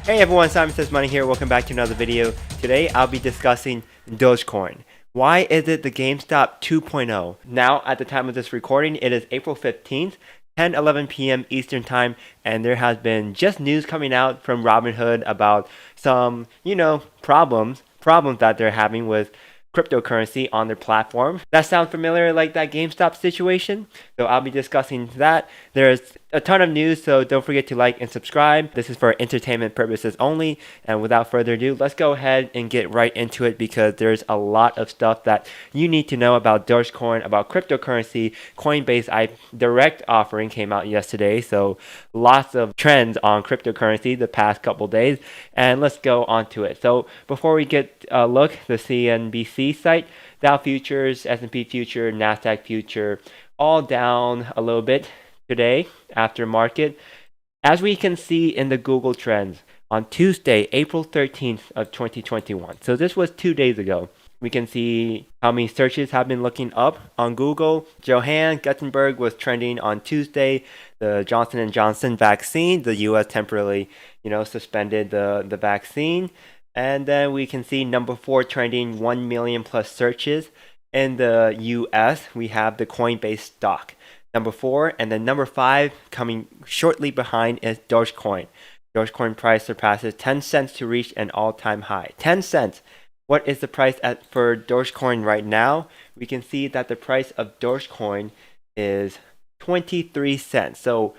Hey everyone, Simon Says Money here. Welcome back to another video. Today I'll be discussing Dogecoin. Why is it the GameStop 2.0? Now, at the time of this recording, it is April 15th, 10:11 p.m. Eastern Time, and there has been just news coming out from Robinhood about some, problems that they're having with cryptocurrency on their platform. That sound familiar, like that GameStop situation? So I'll be discussing that. There's a ton of news, so don't forget to like and subscribe. This is for entertainment purposes only. And without further ado, let's go ahead and get right into it because there's a lot of stuff that you need to know about Dogecoin, about cryptocurrency. Coinbase direct offering came out yesterday, so lots of trends on cryptocurrency the past couple days. And let's go on to it. So before we get a look, the CNBC site, Dow futures, S&P future, Nasdaq future, all down a little bit today after market. As we can see in the Google Trends on Tuesday, April 13th of 2021. So this was 2 days ago. We can see how many searches have been looking up on Google. Johann Gutenberg was trending on Tuesday. The Johnson & Johnson vaccine, the U.S. temporarily, suspended the vaccine. And then we can see number 4 trending 1 million plus searches. In the US, we have the Coinbase stock, number 4. And then number 5 coming shortly behind is Dogecoin. Dogecoin price surpasses 10 cents to reach an all-time high. 10 cents. What is the price for Dogecoin right now? We can see that the price of Dogecoin is 23 cents. So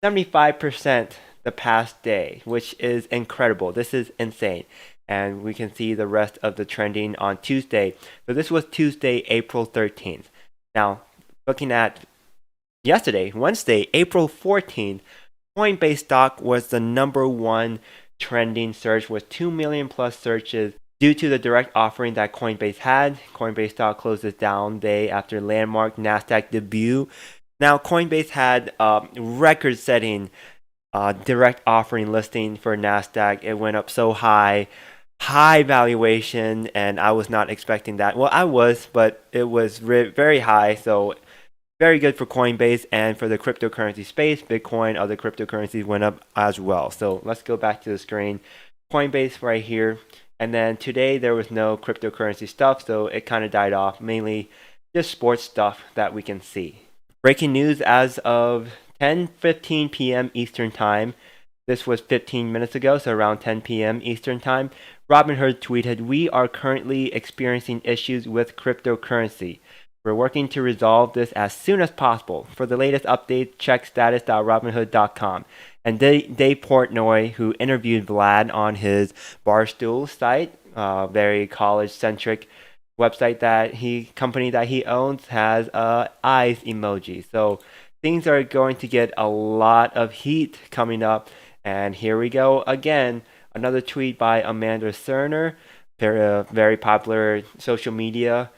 75% the past day, which is incredible. This is insane. And we can see the rest of the trending on Tuesday. So this was Tuesday, April 13th. Now, looking at yesterday, Wednesday, April 14th, Coinbase stock was the number 1 trending search with 2 million plus searches due to the direct offering that Coinbase had. Coinbase stock closes down day after landmark Nasdaq debut. Now, Coinbase had record-setting direct offering listing for Nasdaq. It went up so high valuation, and I was not expecting that. Well, I was, but it was very high, so very good for Coinbase and for the cryptocurrency space. Bitcoin, other cryptocurrencies went up as well. So let's go back to the screen. Coinbase right here. And then today there was no cryptocurrency stuff, so it kind of died off, mainly just sports stuff that we can see. Breaking news as of 10:15 p.m. Eastern Time. This was 15 minutes ago, so around 10 p.m. Eastern Time. Robinhood tweeted, "We are currently experiencing issues with cryptocurrency. We're working to resolve this as soon as possible. For the latest updates, check status.robinhood.com." And Dave Portnoy, who interviewed Vlad on his Barstool site, very college-centric website company that he owns, has eyes emoji. So things are going to get a lot of heat coming up. And here we go again. Another tweet by Amanda Cerner, very popular social media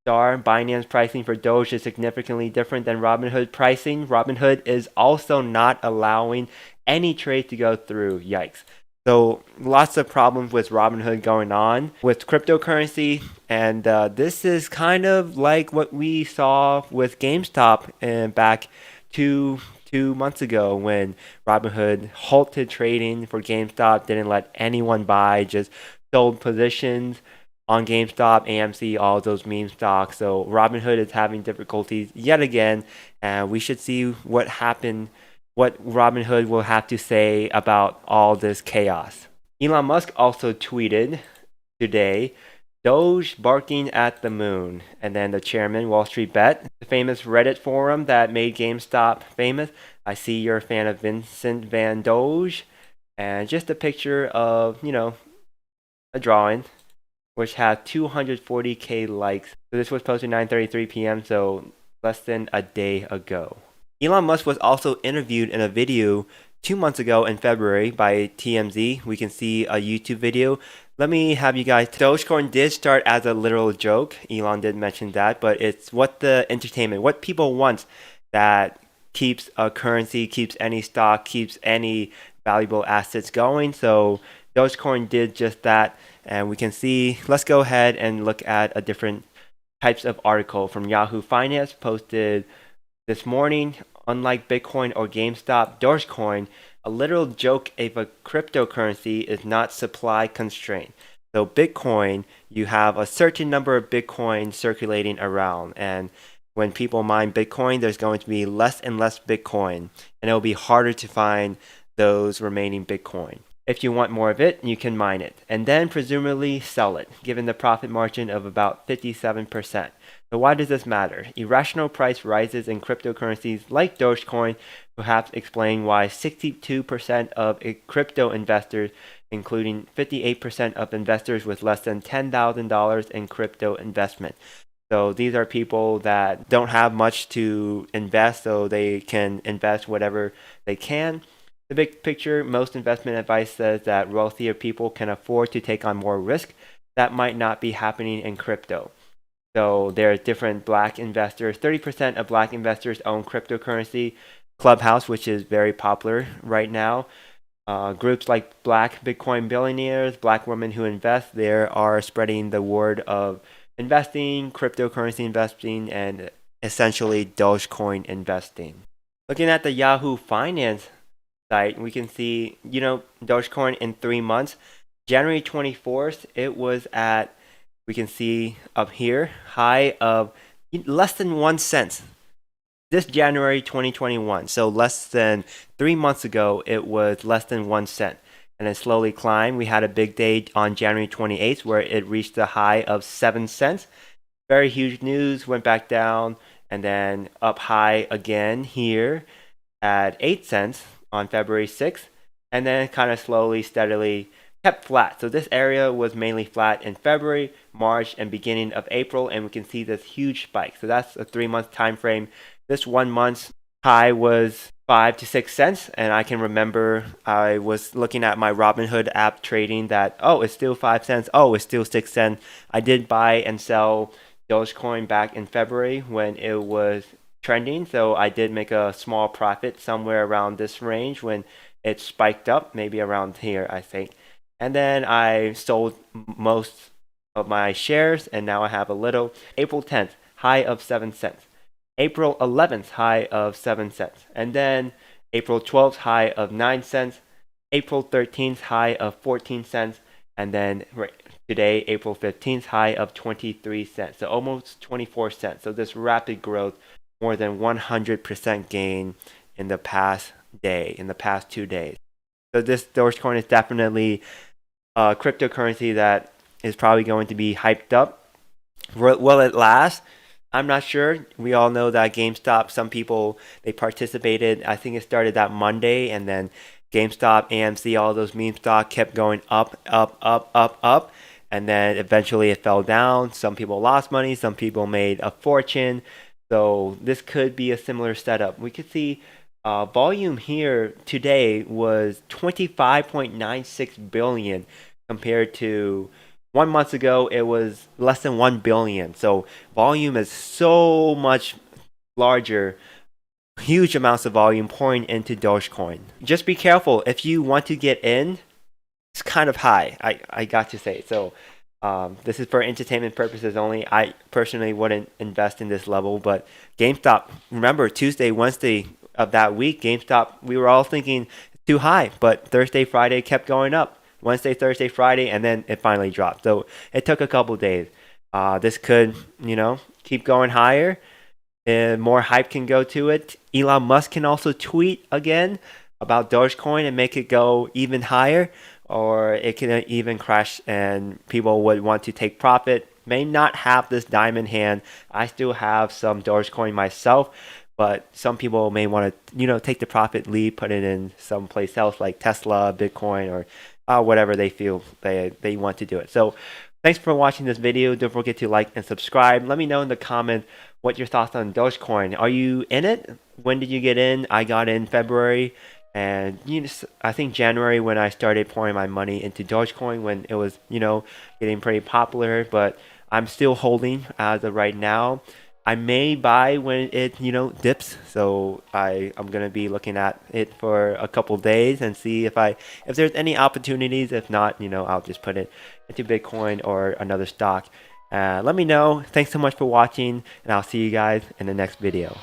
star. Binance pricing for Doge is significantly different than Robinhood pricing. Robinhood is also not allowing any trade to go through. Yikes. So lots of problems with Robinhood going on with cryptocurrency. And this is kind of like what we saw with GameStop back 2 months ago when Robinhood halted trading for GameStop, didn't let anyone buy, just sold positions on GameStop, AMC, all those meme stocks. So Robinhood is having difficulties yet again, and we should see what Robinhood will have to say about all this chaos. Elon Musk also tweeted today, "Doge barking at the moon." And then the chairman, Wall Street Bet, the famous Reddit forum that made GameStop famous. I see you're a fan of Vincent Van Doge. And just a picture of, a drawing, which had 240K likes. So this was posted 9:33 p.m., so less than a day ago. Elon Musk was also interviewed in a video 2 months ago in February by TMZ. We can see a YouTube video. Let me have you guys. Dogecoin did start as a literal joke. Elon did mention that, but it's what people want that keeps a currency, keeps any stock, keeps any valuable assets going. So Dogecoin did just that. And we can see, let's go ahead and look at a different types of article from Yahoo Finance posted this morning. Unlike Bitcoin or GameStop, Dogecoin a literal joke if a cryptocurrency is not supply constrained. So Bitcoin, you have a certain number of Bitcoin circulating around, and when people mine Bitcoin, there's going to be less and less Bitcoin, and it'll be harder to find those remaining Bitcoin. If you want more of it, you can mine it, and then presumably sell it, given the profit margin of about 57%. So why does this matter? Irrational price rises in cryptocurrencies like Dogecoin perhaps explain why 62% of crypto investors, including 58% of investors with less than $10,000 in crypto investment. So these are people that don't have much to invest, so they can invest whatever they can. The big picture, most investment advice says that wealthier people can afford to take on more risk. That might not be happening in crypto. So there are different black investors. 30% of black investors own cryptocurrency. Clubhouse, which is very popular right now. Groups like Black Bitcoin Billionaires, Black Women Who Invest, there are spreading the word of investing, cryptocurrency investing, and essentially Dogecoin investing. Looking at the Yahoo Finance site, we can see, Dogecoin in 3 months. January 24th, it was at, we can see up here, high of less than 1 cent. This January 2021, so less than 3 months ago, it was less than 1 cent. And then slowly climbed. We had a big day on January 28th where it reached a high of 7 cents. Very huge news, went back down, and then up high again here at 8 cents on February 6th, and then kind of slowly, steadily kept flat. So this area was mainly flat in February, March, and beginning of April, and we can see this huge spike. So that's a 3-month time frame. This 1 month high was 5 to 6 cents, and I can remember I was looking at my Robinhood app trading that, oh, it's still 5 cents, oh, it's still 6 cents. I did buy and sell Dogecoin back in February when it was trending, so I did make a small profit somewhere around this range when it spiked up, maybe around here, I think. And then I sold most of my shares, and now I have a little. April 10th, high of 7 cents. April 11th, high of 7 cents. And then April 12th, high of 9 cents. April 13th, high of 14 cents. And then today, April 15th, high of 23 cents. So almost 24 cents. So this rapid growth, more than 100% gain in the past day, in the past 2 days. So this Dogecoin is definitely a cryptocurrency that is probably going to be hyped up. Will it last? I'm not sure. We all know that Gamestop, some people, they participated. I think it started that Monday, and then Gamestop, AMC, all those meme stock kept going up, up, up, up, up. And then eventually it fell down. Some people lost money. Some people made a fortune. So this could be a similar setup. We could see volume here today was 25.96 billion compared to 1 month ago, it was less than 1 billion. So volume is so much larger, huge amounts of volume pouring into Dogecoin. Just be careful. If you want to get in, it's kind of high, I got to say. So this is for entertainment purposes only. I personally wouldn't invest in this level, but GameStop, remember Tuesday, Wednesday of that week, GameStop, we were all thinking too high, but Thursday, Friday kept going up. Wednesday, Thursday, Friday, and then it finally dropped. So it took a couple days. This could, keep going higher, and more hype can go to it. Elon Musk can also tweet again about Dogecoin and make it go even higher, or it can even crash and people would want to take profit. May not have this diamond hand. I still have some Dogecoin myself, but some people may want to, take the profit, leave, put it in someplace else like Tesla, Bitcoin, or whatever they feel they want to do it. So thanks for watching this video. Don't forget to like and subscribe. Let me know in the comments what your thoughts on Dogecoin. Are you in it? When did you get in? I got in February, and I think January when I started pouring my money into Dogecoin when it was getting pretty popular, but I'm still holding as of right now. I may buy when it dips, so I'm gonna be looking at it for a couple days and see if there's any opportunities. If not, I'll just put it into Bitcoin or another stock. Let me know. Thanks so much for watching, and I'll see you guys in the next video.